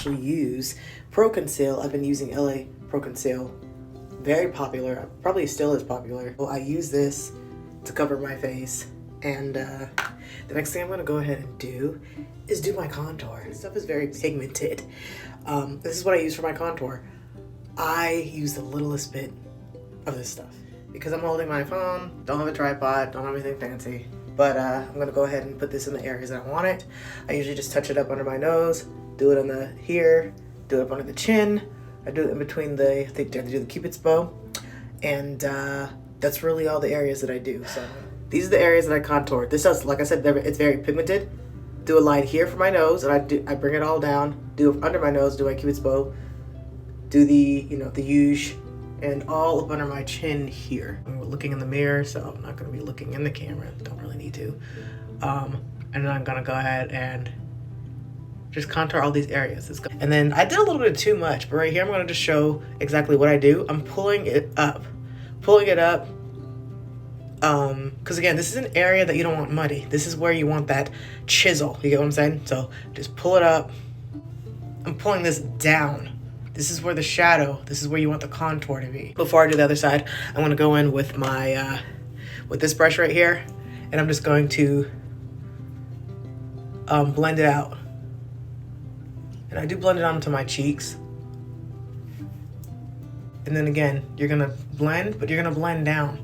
actually use Pro Conceal. I've been using LA Pro Conceal. Very popular, probably still is popular. Well, I use this to cover my face, and the next thing I'm gonna go ahead and do is do my contour. This stuff is very pigmented. This is what I use for my contour. I use the littlest bit of this stuff because I'm holding my phone, don't have a tripod, don't have anything fancy. But I'm gonna go ahead and put this in the areas that I want it. I usually just touch it up under my nose, do it on the here, do it up under the chin. I do it in between I do the Cupid's bow. And that's really all the areas that I do. So these are the areas that I contour. This does, like I said, it's very pigmented. Do a line here for my nose, and I bring it all down. Do it under my nose, do my Cupid's bow. Do the, the huge, and all up under my chin here. We're looking in the mirror, so I'm not gonna be looking in the camera. Don't really need to. And then I'm gonna go ahead and just contour all these areas. And then I did a little bit of too much, but right here I'm gonna just show exactly what I do. I'm pulling it up. Because again, this is an area that you don't want muddy. This is where you want that chisel. You get what I'm saying? So just pull it up. I'm pulling this down. This is where the shadow, this is where you want the contour to be. Before I do the other side, I'm gonna go in with my, with this brush right here, and I'm just going to blend it out. And I do blend it onto my cheeks. And then again, you're gonna blend, but you're gonna blend down.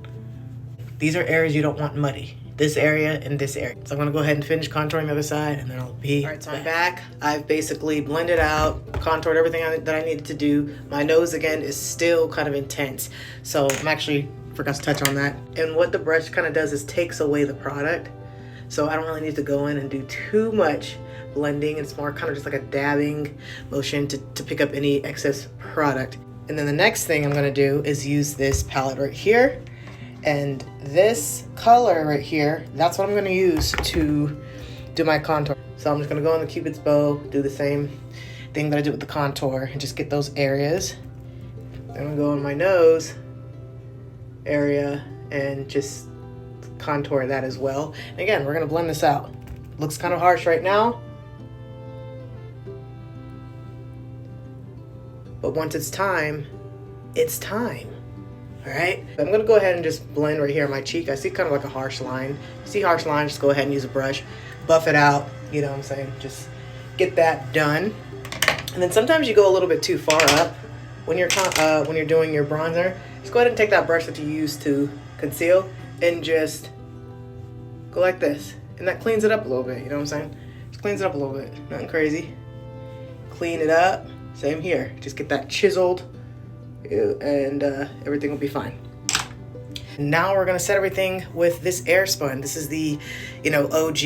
These are areas you don't want muddy. This area and this area. So I'm gonna go ahead and finish contouring the other side, and then I'll be all right. So I'm back. I've basically blended out, contoured everything that I needed to do. My nose again is still kind of intense, so I'm actually forgot to touch on that. And what the brush kind of does is takes away the product, so I don't really need to go in and do too much blending. It's more kind of just like a dabbing motion to pick up any excess product. And then the next thing I'm gonna do is use this palette right here. And this color right here, that's what I'm gonna use to do my contour. So I'm just gonna go on the Cupid's bow, do the same thing that I did with the contour, and just get those areas. Then I'm gonna go on my nose area and just contour that as well. And again, we're gonna blend this out. Looks kind of harsh right now, but once it's time, it's time. All right, I'm gonna go ahead and just blend right here on my cheek. I see kind of like a harsh line. You see harsh line, just go ahead and use a brush, buff it out, you know what I'm saying? Just get that done. And then sometimes you go a little bit too far up when you're doing your bronzer. Just go ahead and take that brush that you use to conceal and just go like this. And that cleans it up a little bit, you know what I'm saying? Just cleans it up a little bit, nothing crazy. Clean it up, same here. Just get that chiseled, and everything will be fine. Now we're gonna set everything with this Airspun. This is the, OG.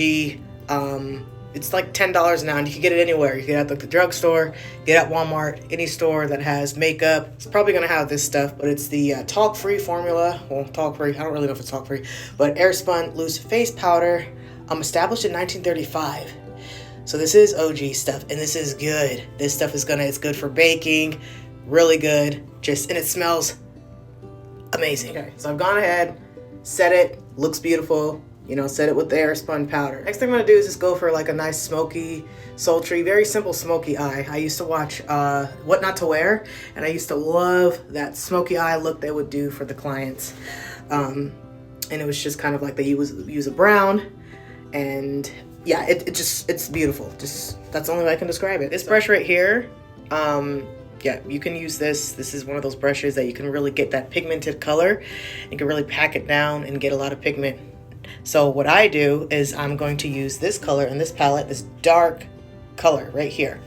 It's like $10 now, and you can get it anywhere. You can get it at the drugstore, get it at Walmart, any store that has makeup. It's probably gonna have this stuff, but it's the talc-free formula. Well, talc-free. I don't really know if it's talc-free, but Airspun loose face powder. Established in 1935. So this is OG stuff, and this is good. This stuff it's good for baking. Really good, and it smells amazing. Okay, so I've gone ahead, set it, looks beautiful, set it with the Airspun powder. Next thing I'm gonna do is just go for like a nice smoky, sultry, very simple smoky eye. I used to watch What Not to Wear, and I used to love that smoky eye look they would do for the clients. And it was just kind of like they use a brown, and yeah, it's beautiful. That's the only way I can describe it. This brush right here, yeah, you can use this. This is one of those brushes that you can really get that pigmented color. You can really pack it down and get a lot of pigment. So what I do is I'm going to use this color in this palette, this dark color right here.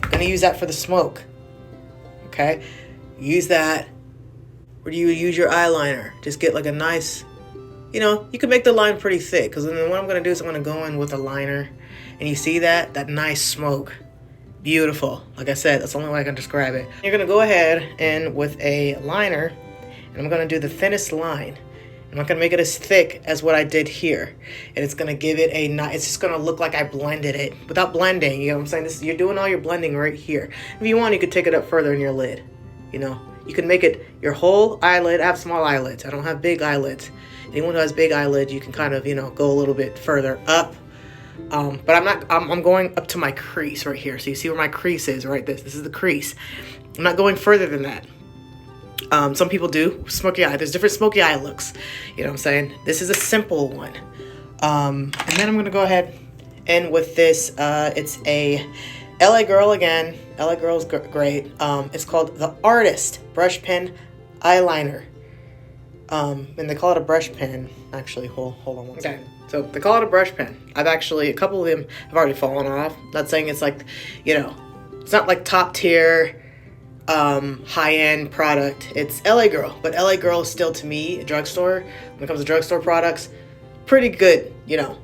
I'm gonna use that for the smoke, okay? Use that, or do you use your eyeliner? Just get like a nice, you can make the line pretty thick, because then what I'm gonna do is I'm gonna go in with a liner, and you see that nice smoke. Beautiful. Like I said, that's the only way I can describe it. You're gonna go ahead and with a liner, and I'm gonna do the thinnest line. I'm not gonna make it as thick as what I did here. And it's gonna give it it's just gonna look like I blended it without blending, you know what I'm saying? You're doing all your blending right here. If you want, you could take it up further in your lid, You can make it your whole eyelid. I have small eyelids. I don't have big eyelids. Anyone who has big eyelids, you can kind of, go a little bit further up. But I'm going up to my crease right here. So you see where my crease is, right? This is the crease. I'm not going further than that. Some people do smoky eye. There's different smoky eye looks. You know what I'm saying? This is a simple one. And then I'm going to go ahead and with this, it's a LA Girl again. LA Girl's great. It's called the Artist Brush Pen Eyeliner. And they call it a brush pen. Actually, hold on one second. So they call it a brush pen. I've actually, a couple of them have already fallen off. Not saying it's like, you know, it's not like top tier, high-end product. It's LA Girl, but LA Girl is still, to me, a drugstore. When it comes to drugstore products, pretty good, you know,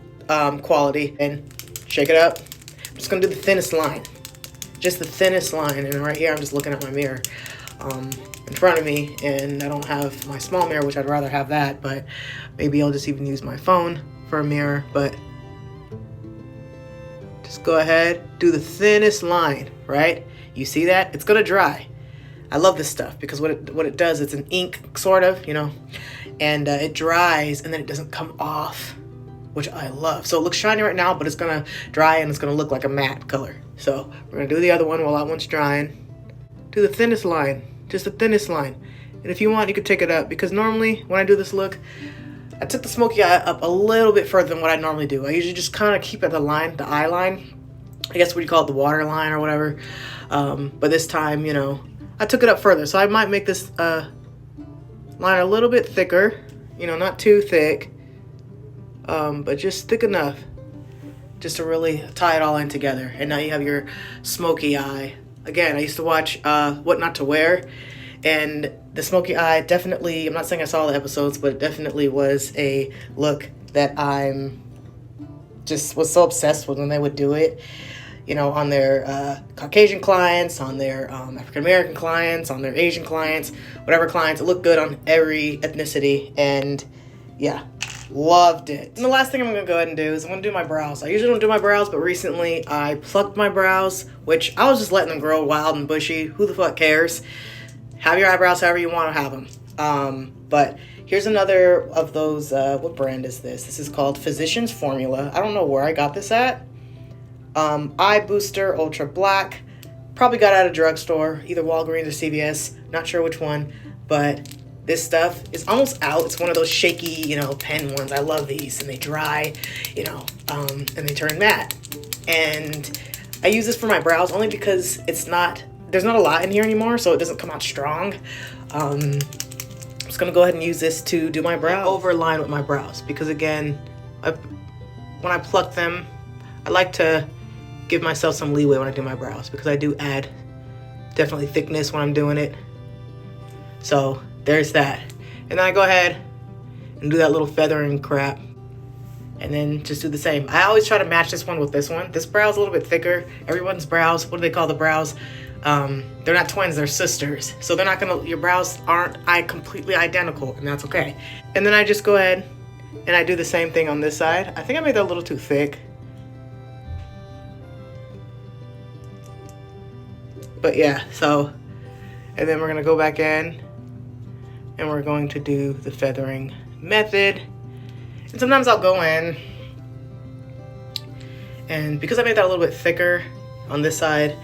quality. And shake it up. I'm just gonna do the thinnest line. Just the thinnest line. And right here, I'm just looking at my mirror in front of me, and I don't have my small mirror, which I'd rather have that, but maybe I'll just even use my phone for a mirror. But just go ahead, do the thinnest line, right? You see that? It's gonna dry. I love this stuff because what it does, it's an ink sort of, you know, and it dries and then it doesn't come off, which I love. So it looks shiny right now, but it's gonna dry and it's gonna look like a matte color. So we're gonna do the other one while that one's drying. Do the thinnest line, just the thinnest line. And if you want, you could take it up, because normally when I do this look, I took the smoky eye up a little bit further than what I normally do. I usually just kind of keep at the line, the eye line. I guess what you call it, the water line or whatever. But this time, you know, I took it up further. So I might make this line a little bit thicker, you know, not too thick, but just thick enough just to really tie it all in together. And now you have your smoky eye. Again, I used to watch What Not to Wear, and the smoky eye definitely, I'm not saying I saw the episodes, but it definitely was a look that was so obsessed with when they would do it, you know, on their Caucasian clients, on their African-American clients, on their Asian clients, whatever clients. It looked good on every ethnicity, and yeah, loved it. And the last thing I'm gonna go ahead and do is I'm gonna do my brows. I usually don't do my brows, but recently I plucked my brows, which I was just letting them grow wild and bushy. Who the fuck cares? Have your eyebrows however you want to have them. But here's another of those, what brand is this? This is called Physicians Formula. I don't know where I got this at. Eye Booster Ultra Black. Probably got out of a drugstore, either Walgreens or CVS. Not sure which one, but this stuff is almost out. It's one of those shaky, you know, pen ones. I love these, and they dry, you know, and they turn matte. And I use this for my brows only because there's not a lot in here anymore, so it doesn't come out strong. I'm just gonna go ahead and use this to do my brows, overline with my brows, because again, when I pluck them, I like to give myself some leeway when I do my brows, because I do add definitely thickness when I'm doing it. So there's that. And then I go ahead and do that little feathering crap, and then just do the same. I always try to match this one with this one. This brow's a little bit thicker. Everyone's brows, what do they call the brows? They're not twins, they're sisters. So they're not gonna, your brows aren't completely identical, and that's okay. And then I just go ahead and I do the same thing on this side. I think I made that a little too thick. But yeah, so, and then we're gonna go back in and we're going to do the feathering method. And sometimes I'll go in, and because I made that a little bit thicker on this side,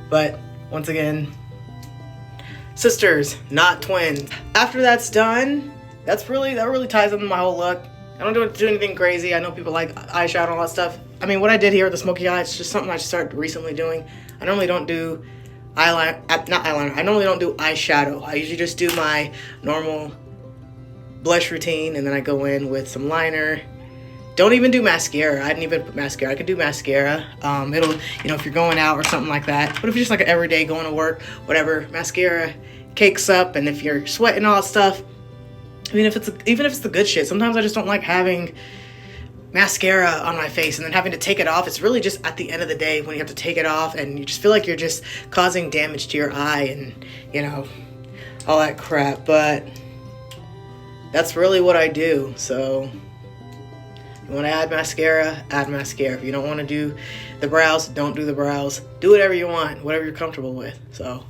but once again, sisters, not twins. After that's done, that really ties into my whole look. I don't do anything crazy. I know people like eyeshadow and all that stuff. I mean, what I did here with the smoky eye, it's just something I started recently doing. I normally don't do eyeliner, not eyeliner, I normally don't do eyeshadow. I usually just do my normal blush routine, and then I go in with some liner. Don't even do mascara. I didn't even put mascara. I could do mascara. It'll, you know, if you're going out or something like that. But if you're just like an everyday going to work, whatever, mascara cakes up. And if you're sweating all that stuff, even if it's the good shit, sometimes I just don't like having mascara on my face and then having to take it off. It's really just at the end of the day when you have to take it off and you just feel like you're just causing damage to your eye and, you know, all that crap. But that's really what I do. So if you want to add mascara, add mascara. If you don't want to do the brows, don't do the brows. Do whatever you want, whatever you're comfortable with. So